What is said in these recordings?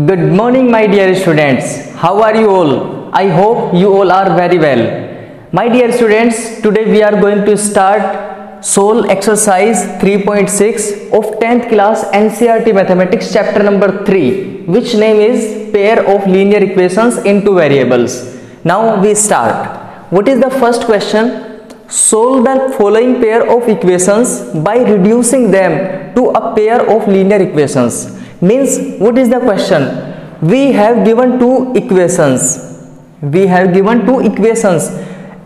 Good morning, my dear students. How are you all? I hope you all are very well. My dear students, today we are going to start Solve exercise 3.6 of 10th class NCERT Mathematics chapter number 3, which name is Pair of Linear Equations into Variables. Now we start. What is the first question? Solve the following pair of equations by reducing them to a pair of linear equations. Means, what is the question? We have given two equations.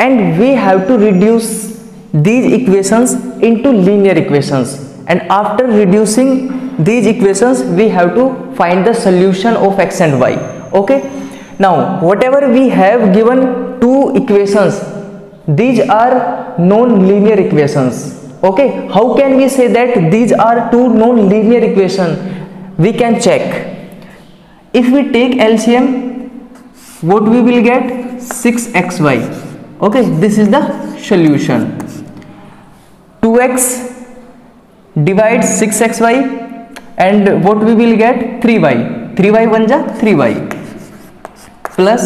And we have to reduce these equations into linear equations. And after reducing these equations, we have to find the solution of x and y. Okay. Now, whatever we have given two equations, these are non-linear equations. Okay. How can we say that these are two non-linear equations? We can check. If we take LCM, what we will get? 6xy. Okay, this is the solution. 2x divides 6xy, and what we will get? 3y. 3y 1 ja 3y, plus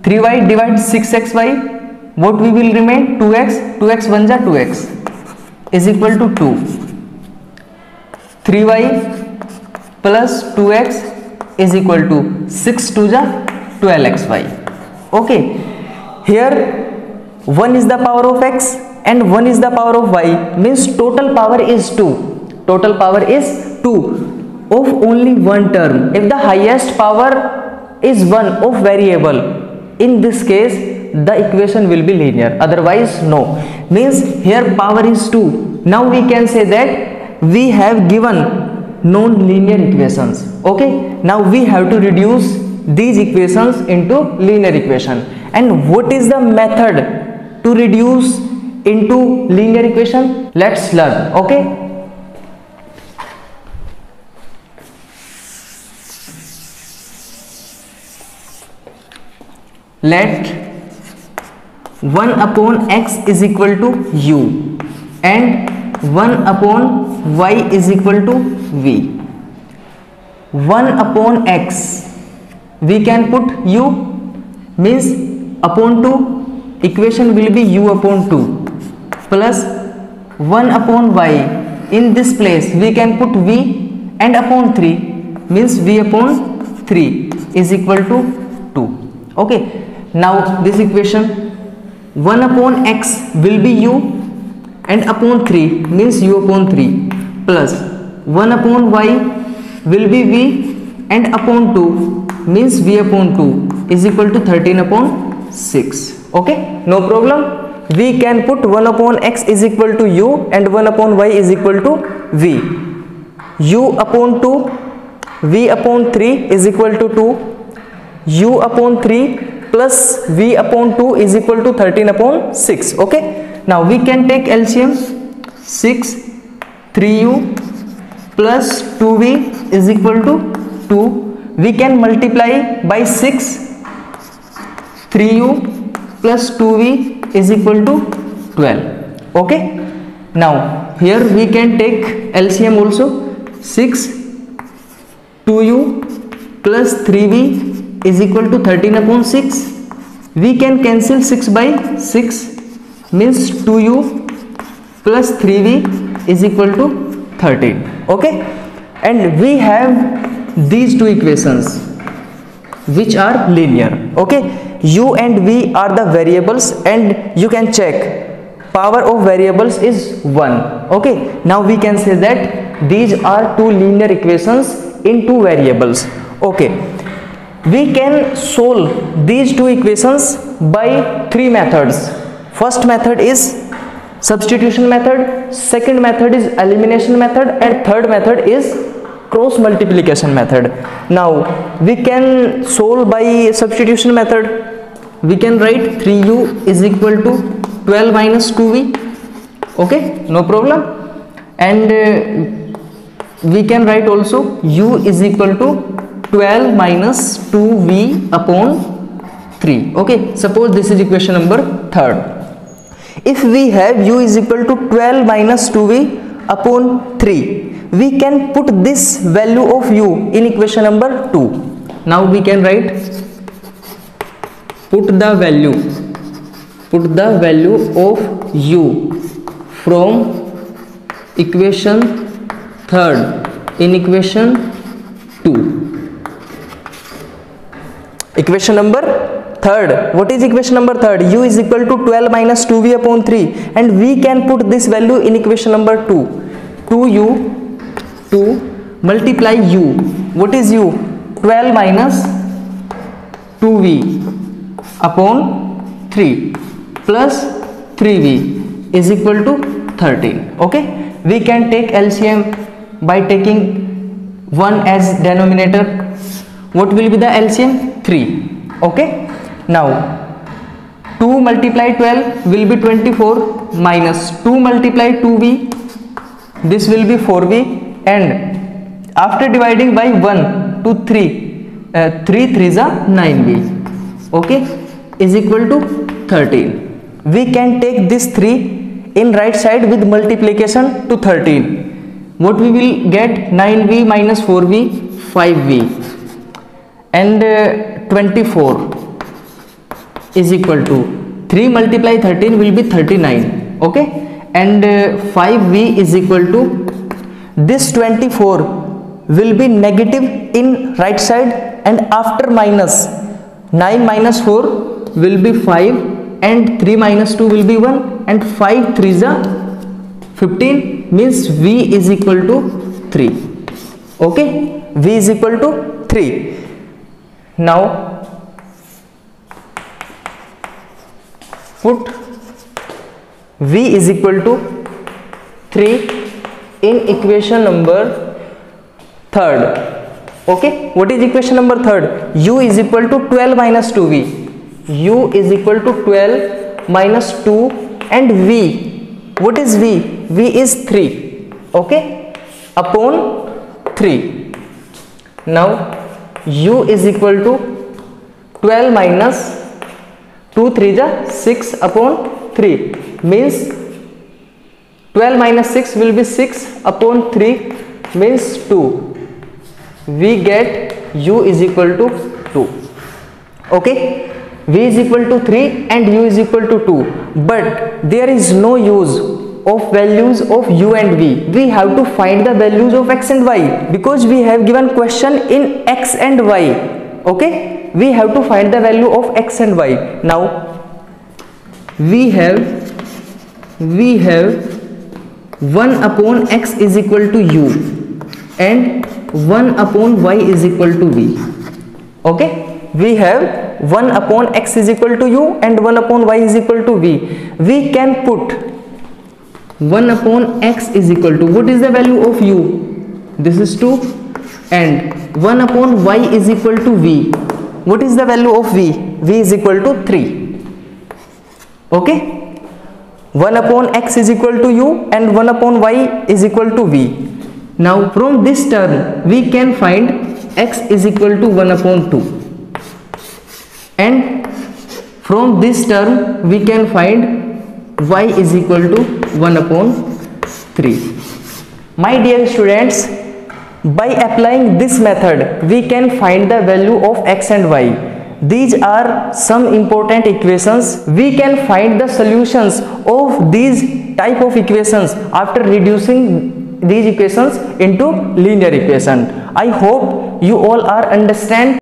3y divides 6xy. What we will remain? 2x. 2x 1 ja 2x is equal to 2. 3y plus 2x is equal to 6 2 ja 12xy. Okay, here 1 is the power of x and 1 is the power of y, means total power is 2. Total power is 2 of only one term. If the highest power is 1 of variable, in this case the equation will be linear, otherwise no. Means here power is 2. Now we can say that we have given non-linear equations. Okay, now we have to reduce these equations into linear equation. And what is the method to reduce into linear equation? Let's learn. Okay, let 1 upon x is equal to u and 1 upon y is equal to v. 1 upon x we can put u, means upon 2, equation will be u upon 2, plus 1 upon y, in this place we can put v, and upon 3, means v upon 3 is equal to 2. Okay, now this equation 1 upon x will be u and upon 3 means u upon 3, plus 1 upon y will be v and upon 2 means v upon 2 is equal to 13 upon 6. Okay, no problem. We can put 1 upon x is equal to u and 1 upon y is equal to v. U upon 2, v upon 3 is equal to 2. U upon 3 plus v upon 2 is equal to 13 upon 6. Okay, now we can take LCM. 6 3u plus 2v is equal to 2. We can multiply by 6. 3u plus 2v is equal to 12. Okay, now here we can take LCM also. 6 2u plus 3v is equal to 13 upon 6. We can cancel 6 by 6, means 2u plus 3v is equal to 13. Okay, and we have these two equations which are linear. Okay, u and v are the variables and you can check power of variables is 1. Okay, now we can say that these are two linear equations in two variables. Okay, we can solve these two equations by three methods. First method is substitution method, second method is elimination method, and third method is cross multiplication method. Now we can solve by substitution method. We can write 3u is equal to 12 minus 2v. Okay, no problem. And we can write also u is equal to 12 minus 2v upon 3. Okay, suppose this is equation number 3rd. If we have u is equal to 12 minus 2v upon 3, we can put this value of u in equation number 2. Now we can write put the value of u from equation 3rd in equation 2. Equation number 3rd, what is equation number 3rd? U is equal to 12 minus 2v upon 3, and we can put this value in equation number 2. 2u to multiply u, what is u? 12 minus 2v upon 3 plus 3v is equal to 13. Okay, we can take LCM by taking 1 as denominator. What will be the LCM? 3. Okay, now 2 multiply 12 will be 24 minus 2 multiply 2v, this will be 4v, and after dividing by 1 to 3, 3 3s are 9v. Okay, is equal to 13. We can take this 3 in right side with multiplication to 13. What we will get? 9v minus 4v, 5v, and 24 is equal to 3 multiply 13 will be 39. Okay, and 5v is equal to this 24 will be negative in right side, and after minus 9 minus 4 will be 5, and 3 minus 2 will be 1, and 5 3s are 15, means v is equal to 3. Okay, v is equal to 3. Now put v is equal to 3 in equation number 3rd. Okay, what is equation number 3rd? U is equal to 12 minus 2v. U is equal to 12 minus 2, and v, what is v? V is 3. Okay, upon 3. Now u is equal to 12 minus 2 3 6 upon 3, means 12 minus 6 will be 6 upon 3, means 2. We get u is equal to 2. Okay, v is equal to 3 and u is equal to 2, but there is no use of values of u and v. We have to find the values of x and y, because we have given question in x and y. Okay, we have to find the value of x and y. Now we have 1 upon x is equal to u and 1 upon y is equal to v. Okay, we have 1 upon x is equal to u and 1 upon y is equal to v. We can put 1 upon x is equal to, what is the value of u? This is 2, and 1 upon y is equal to v. What is the value of v? V is equal to 3. Okay, 1 upon x is equal to u and 1 upon y is equal to v. Now from this term we can find x is equal to 1 upon 2, and from this term we can find y is equal to 1 upon 3. My dear students, by applying this method we can find the value of x and y. These are some important equations. We can find the solutions of these type of equations after reducing these equations into linear equation. I hope you all are understand